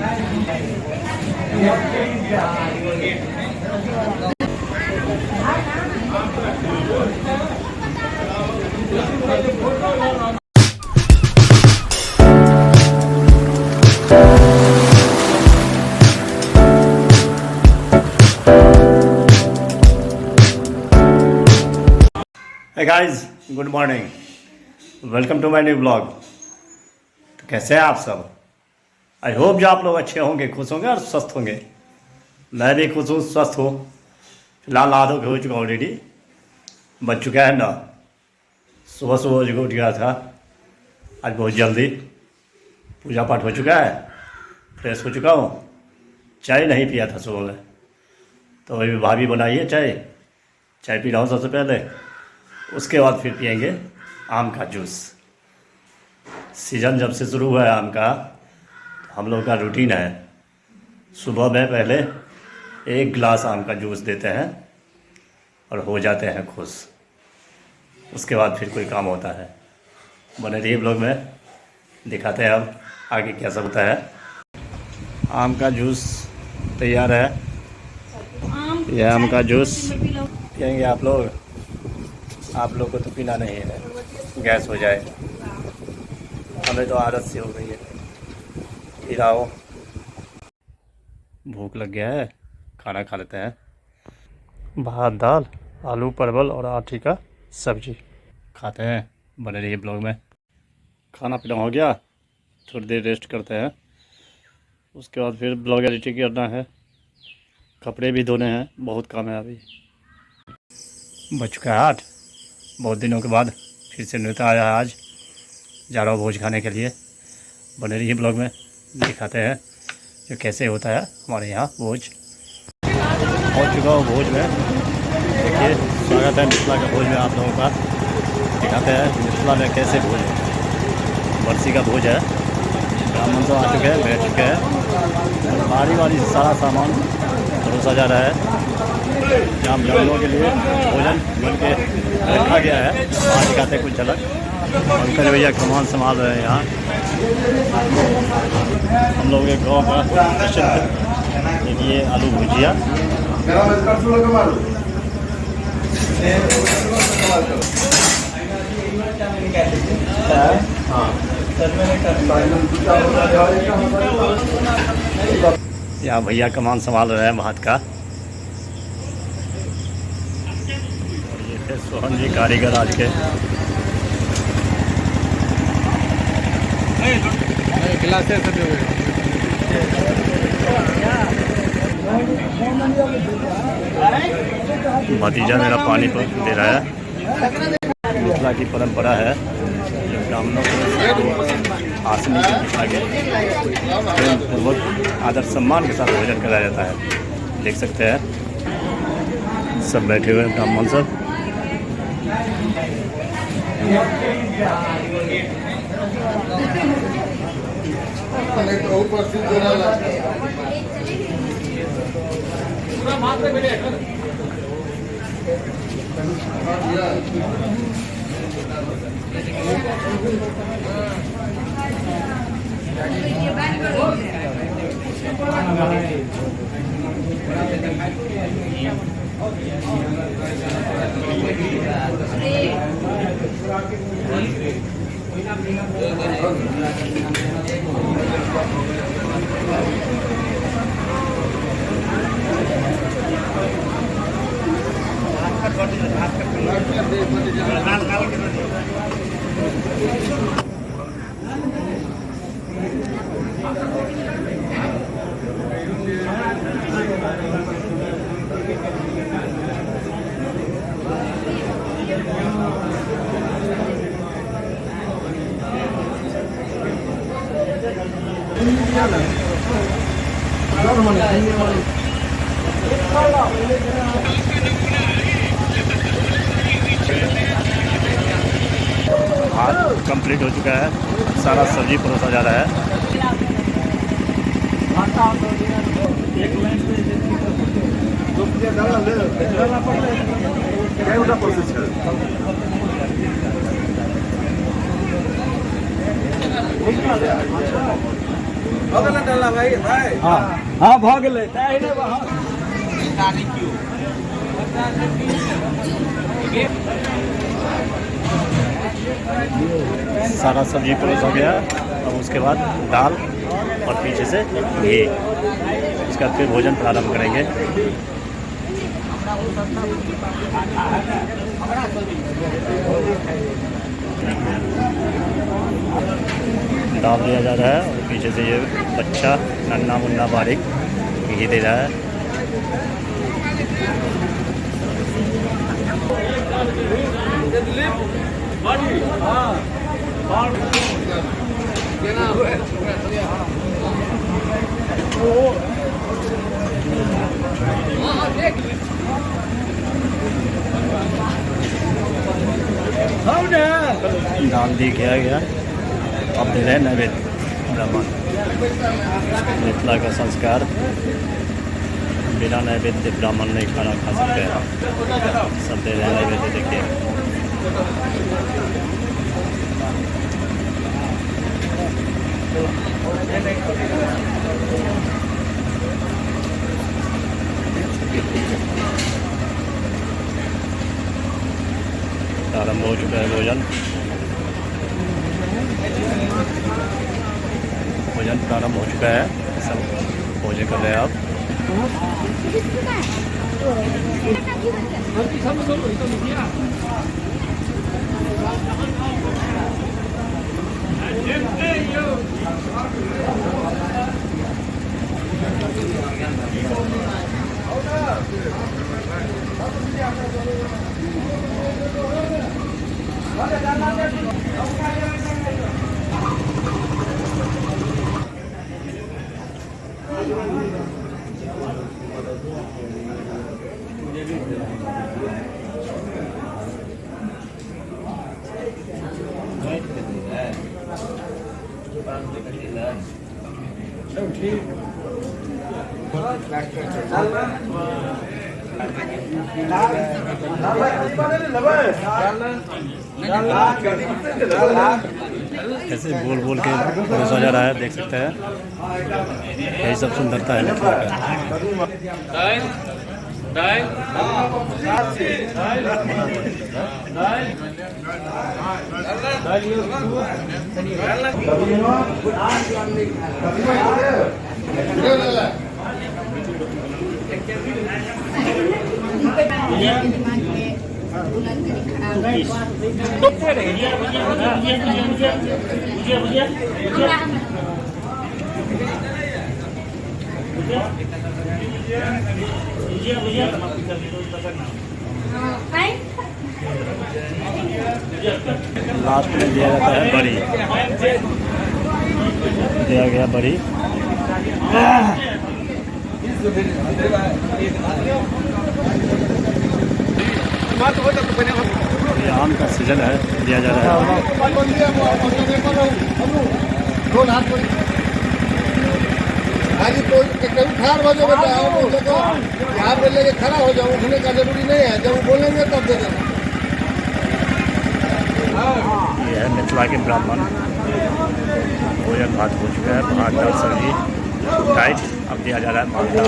Hey guys, good morning, welcome to my new blog. तो कैसे हैं आप सब? आई होप जो आप लोग अच्छे होंगे, खुश होंगे और स्वस्थ होंगे। मैं भी खुश हूँ, स्वस्थ हूँ। फिलहाल आधो हो चुका ऑलरेडी, बज चुका है ना। सुबह सुबह उठ गया था आज बहुत जल्दी। पूजा पाठ हो चुका है, फ्रेश हो चुका हूँ। चाय नहीं पिया था सुबह में, तो अभी भाभी बनाई है चाय पी रहा हूँ सबसे पहले। उसके बाद फिर पियेंगे आम का जूस। सीज़न जब से शुरू हुआ है आम का, तो हम लोग का रूटीन है सुबह में पहले एक गिलास आम का जूस देते हैं और हो जाते हैं खुश। उसके बाद फिर कोई काम होता है। बने रहिए ब्लॉग में, दिखाते हैं अब आगे क्या सब होता है। आम का जूस तैयार है। यह आम का जूस पियेंगे आप लोग। आप लोग को तो पीना नहीं है, गैस हो जाए। हमें तो आदत सी हो गई है, पी रहा हो। भूख लग गया है, खाना खा लेते हैं। भात दाल, आलू परवल और आठी का सब्जी खाते हैं। बने रहिए ब्लॉग में। खाना पीना हो गया, थोड़ी देर रेस्ट करते हैं। उसके बाद फिर ब्लॉग एडिटिंग करना है, कपड़े भी धोने हैं, बहुत काम है अभी। बज चुका है 8। बहुत दिनों के बाद फिर से नृत्य आया है आज। जा रहा हूँ भोज खाने के लिए। बने रहिए ब्लॉग में, दिखाते हैं जो कैसे होता है हमारे यहाँ भोज। पहुँच चुका हूँ भोज में। देखिए स्वागत है मिथिला के भोज में आप लोगों का। दिखाते हैं मिथिला में कैसे भोज है। बरसी का भोज है। ब्राह्मण सब आ चुके हैं, बैठ चुके हैं। बारी से सारा सामान परोसा जा रहा है। जाम जानवरों के लिए भोजन बन के रखा गया है। आज दिखाते कुछ झलक। पंकज भैया कमान संभाल रहे हैं यहाँ। हम लोग एक गाँव का प्रसिद्ध देखिए आलू भुजिया। यहाँ भैया कमान संभाल रहे हैं भात का। सोहन जी कारीगर आज के। भतीजा मेरा पानी दे रहा है। मिथिला की परंपरा है, ब्राह्मणों को आसनी के बिठा के प्रेम पूर्वक आदर सम्मान के साथ भोजन कराया जाता है। देख सकते हैं सब बैठे हुए ब्राह्मण सब। भात कंप्लीट हो चुका है, सारा सब्जी परोसा जा रहा है। हाँ हाँ भ गेलै सारा सब्जी परोस हो गया। अब उसके बाद दाल और पीछे से घी। उसके बाद फिर भोजन प्रारंभ करेंगे। दाल दिया जा रहा है और पीछे से ये बच्चा नन्ना मुन्ना बारीक घी दे रहा है। दाल दी गया। अब दे रहे हैं नैवेद्य ब्राह्मण। मिथिला का संस्कार, बिना नैवेद्य ब्राह्मण नहीं खाना खा सकते हैं। सब दे रहे हैं नैवेद्य। देखिए प्रारंभ हो चुका है भोजन। भोजन प्रारंभ हो चुका है। सब भोजन कर रहे हैं आप। कैसे बोल बोल के परोसा जा रहा है, देख सकते हैं। यही सब सुंदरता है मिथिला लास्ट में दिया जाता है बड़ी। दिया गया बड़ी। आम का सीजन है, दिया जा रहा है। यहाँ पे लेके खड़ा हो जाओ, उठने का जरूरी नहीं है। जब वो बोलेंगे तब दे देना। ये है मिथिला के ब्राह्मण। भोजन भात हो चुका है। भात दाल सब्जी टाइट। अब दिया जा रहा है मालदा।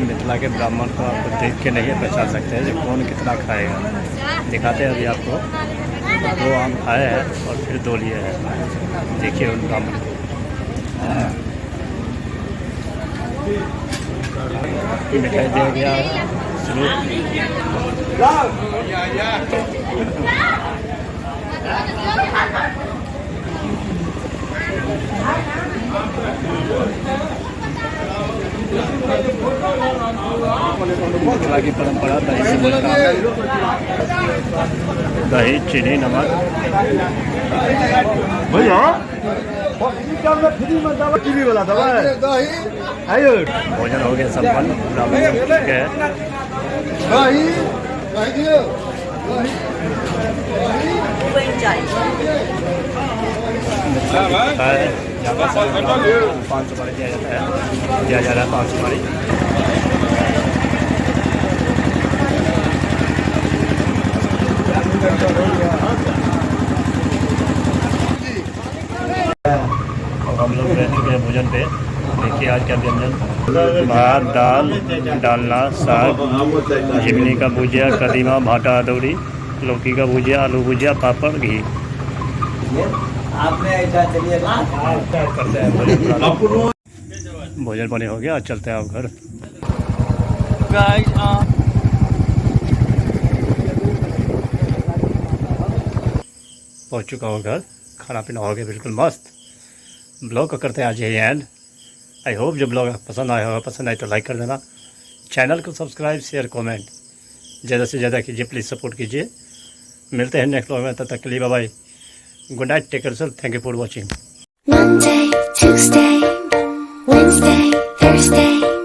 मिथिला के ब्राह्मण को आपको देख के नहीं पहचान सकते हैं जो कौन कितना खाएगा। दिखाते हैं अभी आपको। 2 आम खाए हैं और फिर 2 लिए हैं। देखिए उन ब्राह्मण को। मिठाई दिया गया शुरू। मिथिला की परंपरा दही से बनता है। दही, चीनी, नमक। भैया फ्री वाला दवा है। भोजन हो गया संपन्न। ब्राह्मण सब ठीक है। पाँच सुपारी दिया जाता है। दिया जा रहा है 5 सुपारी। और हम लोग रह चुके हैं भोजन पे। देखिए आज क्या व्यंजन, भात, दाल, डालना, साग, झिमनी का भुजिया, कदीमा, भाटा अदौड़ी, लौकी का भुजिया, आलू भुजिया, पापड़, घी। आपने ऐसा चलिए करते हैं भोजन। भोजन पानी हो गया, चलते हैं आप घर। पहुंच चुका हूँ घर, खाना पीना हो गया बिल्कुल मस्त। ब्लॉग का करते हैं आज यही एंड। आई होप जो ब्लॉग पसंद आया होगा, पसंद आए तो लाइक कर देना, चैनल को सब्सक्राइब, शेयर, कमेंट ज़्यादा से ज़्यादा कीजिए, प्लीज़ सपोर्ट कीजिए। मिलते हैं नेक्स्ट ब्लॉग में, तब तक के लिए bye bye, good night, take care self, thank you for watching. Monday, Tuesday, Wednesday, Thursday